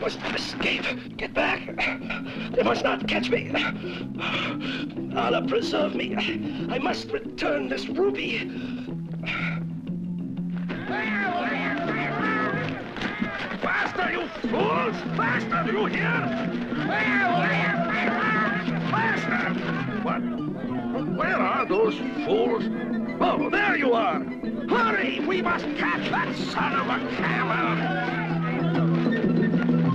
must escape. Get back. They must not catch me. Allah preserve me. I must return this ruby. Faster, you fools! Faster, do you hear? Faster! What? Where are those fools? Oh, there you are! Hurry! We must catch that son of a camel!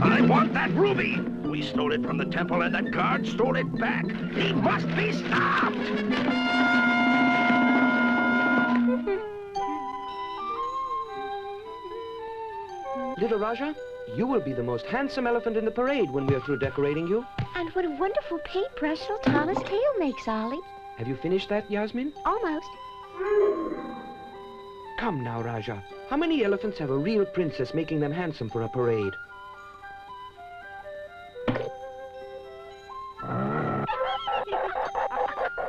I want that ruby! We stole it from the temple and that guard stole it back. He must be stopped! Little Raja, you will be the most handsome elephant in the parade when we are through decorating you. And what a wonderful paintbrush Sultana's tail makes, Ollie. Have you finished that, Yasmin? Almost. Come now, Raja. How many elephants have a real princess making them handsome for a parade?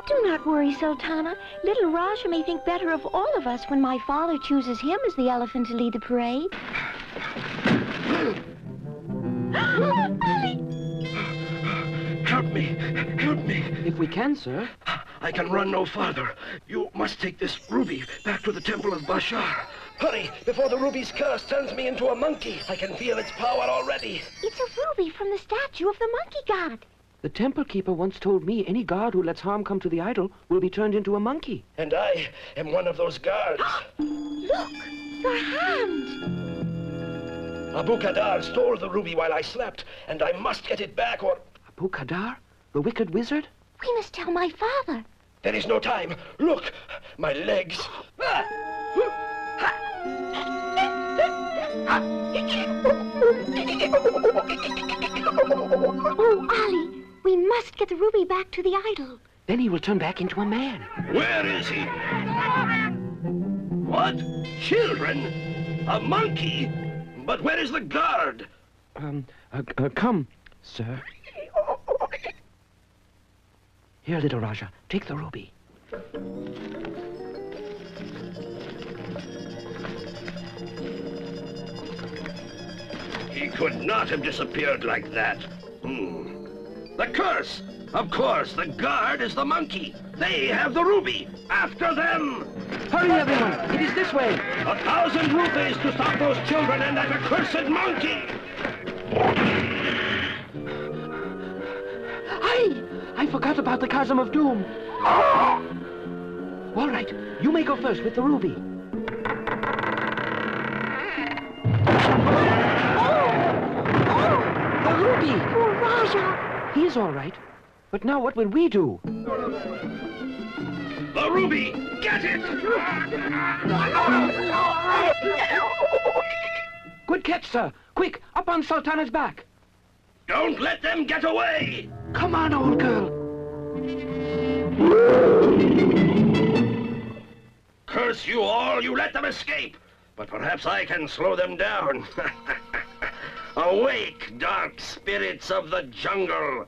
Do not worry, Sultana. Little Raja may think better of all of us when my father chooses him as the elephant to lead the parade. Help me! Help me! If we can, sir. I can run no farther. You must take this ruby back to the temple of Bashar. Hurry, before the ruby's curse turns me into a monkey. I can feel its power already. It's a ruby from the statue of the monkey god. The temple keeper once told me any guard who lets harm come to the idol will be turned into a monkey. And I am one of those guards. Look! Your hand! Abu Qadar stole the ruby while I slept, and I must get it back or... Abu Qadar? The wicked wizard? We must tell my father. There is no time. Look! My legs. Oh, Ali! We must get the ruby back to the idol. Then he will turn back into a man. Where is he? What? Children? A monkey? But where is the guard? Come, sir. Here, little Raja, take the ruby. He could not have disappeared like that. The curse! Of course, the guard is the monkey. They have the ruby. After them! Hurry, everyone! It is this way! 1,000 rupees to stop those children and that accursed monkey! I forgot about the Chasm of Doom. All right, you may go first with the ruby. The ruby! Poor Raja! He is all right. But now what will we do? The ruby! Get it! Good catch, sir. Quick, up on Sultana's back. Don't let them get away! Come on, old girl. Curse you all, you let them escape. But perhaps I can slow them down. Awake, dark spirits of the jungle.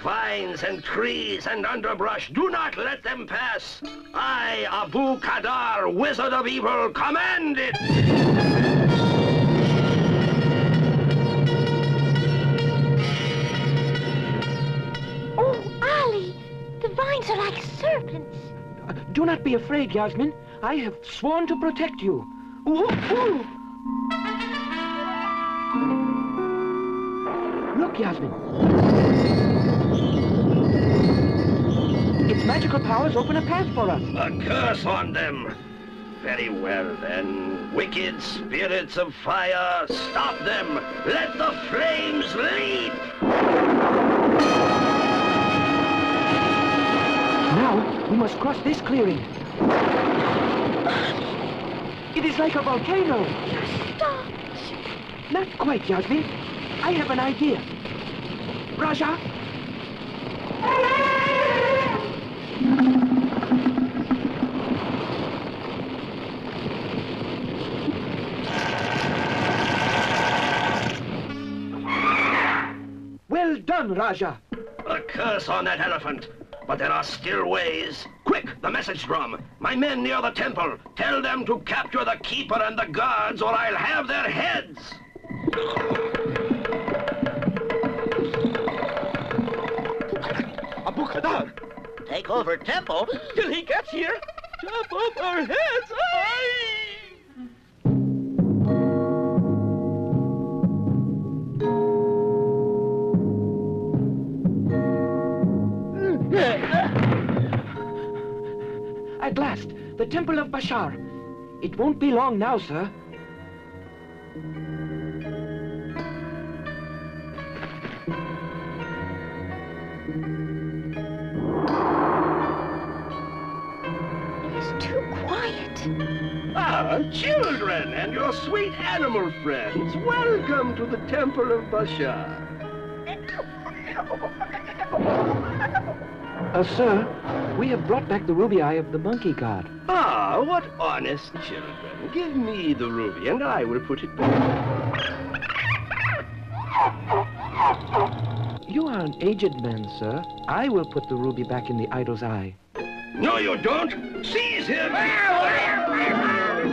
Vines and trees and underbrush, do not let them pass. I, Abu Qadar, wizard of evil, command it! Oh, Ali! The vines are like serpents. Do not be afraid, Yasmin. I have sworn to protect you. Ooh, ooh. Look, Yasmin. Its magical powers open a path for us. A curse on them. Very well, then. Wicked spirits of fire, stop them. Let the flames leap. Now, we must cross this clearing. It is like a volcano. Stop! Not quite, Yasmin. I have an idea. Raja? Well done, Raja. A curse on that elephant. But there are still ways. Quick, the message drum. My men near the temple. Tell them to capture the keeper and the guards, or I'll have their heads. takeover temple till he gets here. Chop off our heads! At last, the Temple of Bashar. It won't be long now, sir. It's too quiet. Ah, children and your sweet animal friends, welcome to the Temple of Bashar. Sir, we have brought back the ruby eye of the monkey god. Ah, what honest children. Give me the ruby and I will put it back. You are an aged man, sir. I will put the ruby back in the idol's eye. No, you don't. Seize him.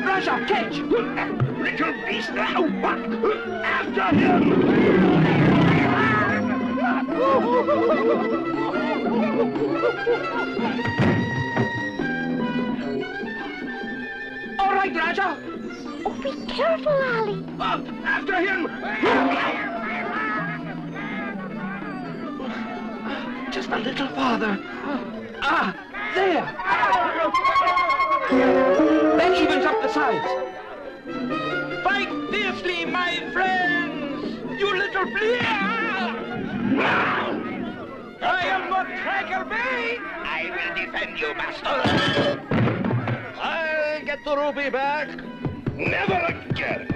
Raja, catch! Little beast. After him. All right, Raja. Oh, be careful, Ali. Up. After him. Just a little farther. Ah, there. That evens up the sides. Fight fiercely, my friends! You little flea! I am not Cracker Bay! I will defend you, master! I'll get the ruby back! Never again.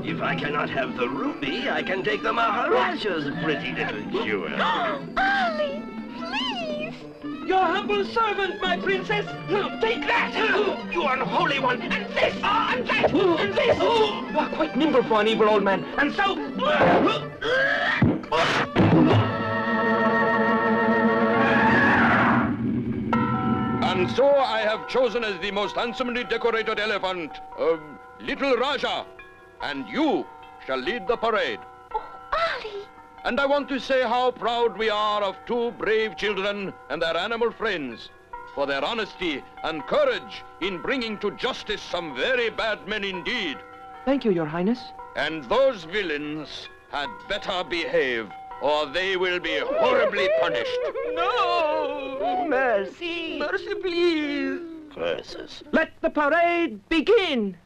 If I cannot have the ruby, I can take the Maharaja's pretty little jewel. Ali, please. Your humble servant, my princess! Take that! You unholy one! And this! And that! And this! You are quite nimble for an evil old man. And so... And so I have chosen as the most handsomely decorated elephant, Little Raja. And you shall lead the parade. Oh, Ali. And I want to say how proud we are of two brave children and their animal friends for their honesty and courage in bringing to justice some very bad men indeed. Thank you, Your Highness. And those villains had better behave, or they will be horribly punished. No! Mercy. Mercy, please! Curses. Let the parade begin.